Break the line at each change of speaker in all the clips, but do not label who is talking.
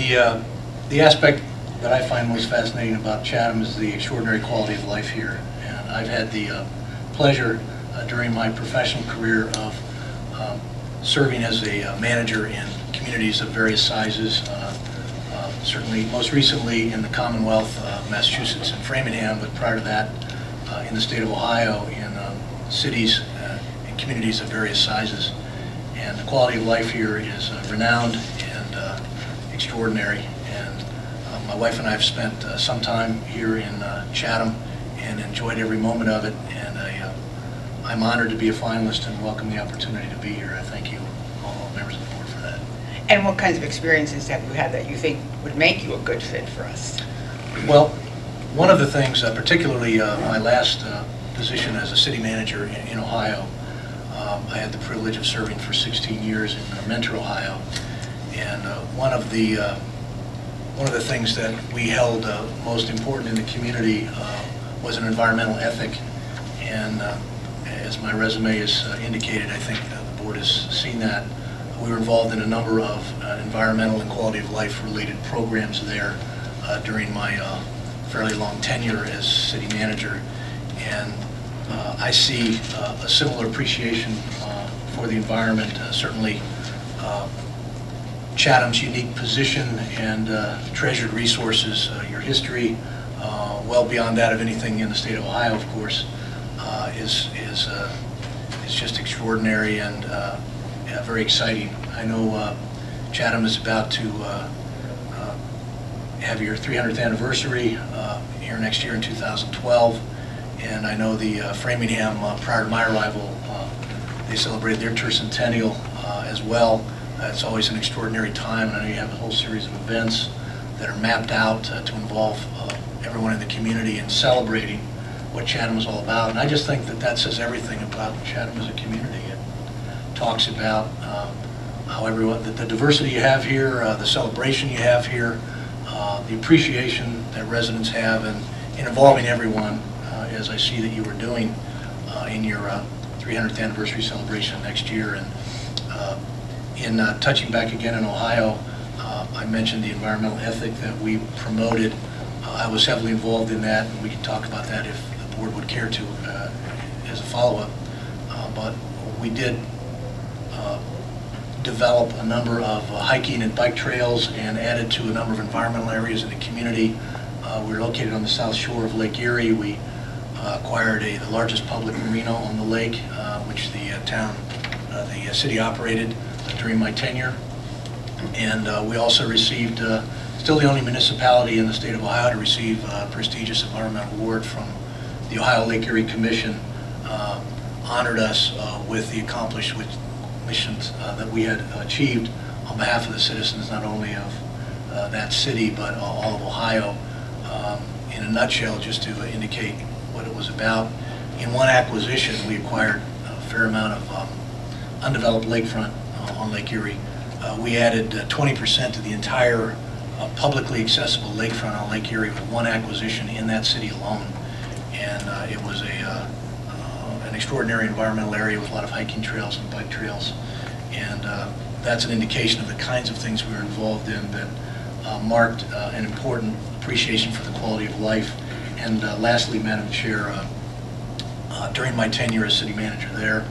The aspect that I find most fascinating about Chatham is the extraordinary quality of life here. And I've had the pleasure during my professional career of serving as a manager in communities of various sizes, certainly most recently in the Commonwealth, Massachusetts and Framingham, but prior to that in the state of Ohio in cities and communities of various sizes. And the quality of life here is renowned and extraordinary. And my wife and I have spent some time here in Chatham and enjoyed every moment of it. And I'm honored to be a finalist and welcome the opportunity to be here. I thank you, all members of the board, for that.
And what kinds of experiences have you had that you think would make you a good fit for us?
Well, one of the things, particularly my last position as a city manager in Ohio, I had the privilege of serving for 16 years in Mentor, Ohio, and one of the things that we held most important in the community was an environmental ethic. And as my resume has indicated, I think the board has seen that. We were involved in a number of environmental and quality of life related programs there during my fairly long tenure as city manager. And I see a similar appreciation for the environment. Certainly Chatham's unique position and treasured resources, your history, well beyond that of anything in the state of Ohio, of course, is just extraordinary and very exciting. I know Chatham is about to have your 300th anniversary here next year in 2012, and I know the Framingham, prior to my arrival, they celebrated their tercentennial as well. It's always an extraordinary time, and I know you have a whole series of events that are mapped out to involve everyone in the community in celebrating what Chatham is all about. And I just think that that says everything about Chatham as a community. It talks about how everyone, the diversity you have here, the celebration you have here, the appreciation that residents have in involving everyone, as I see that you were doing in your 300th anniversary celebration next year. And in touching back again in Ohio, I mentioned the environmental ethic that we promoted. I was heavily involved in that, and we can talk about that if the board would care to as a follow-up. But we did develop a number of hiking and bike trails and added to a number of environmental areas in the community. We're located on the south shore of Lake Erie. We acquired the largest public marina on the lake, which the city operated during my tenure. And we also received, still the only municipality in the state of Ohio to receive a prestigious environmental award from the Ohio Lake Erie Commission, honored us with the accomplishments that we had achieved on behalf of the citizens, not only of that city, but all of Ohio. In a nutshell, just to indicate what it was about, in one acquisition, we acquired a fair amount of undeveloped lakefront on Lake Erie. We added 20% to the entire publicly accessible lakefront on Lake Erie with one acquisition in that city alone. And it was an extraordinary environmental area with a lot of hiking trails and bike trails. And that's an indication of the kinds of things we were involved in that marked an important appreciation for the quality of life. And lastly, Madam Chair, during my tenure as city manager there,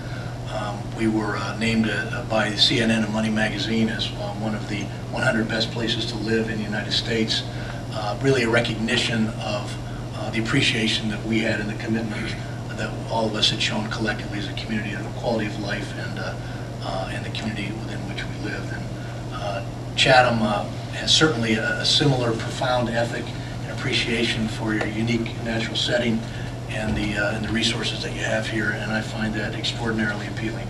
we were named by CNN and Money Magazine as one of the 100 best places to live in the United States. Really a recognition of the appreciation that we had and the commitment that all of us had shown collectively as a community of the quality of life and the community within which we lived. And Chatham has certainly a similar profound ethic and appreciation for your unique natural setting and the resources that you have here, and I find that extraordinarily appealing.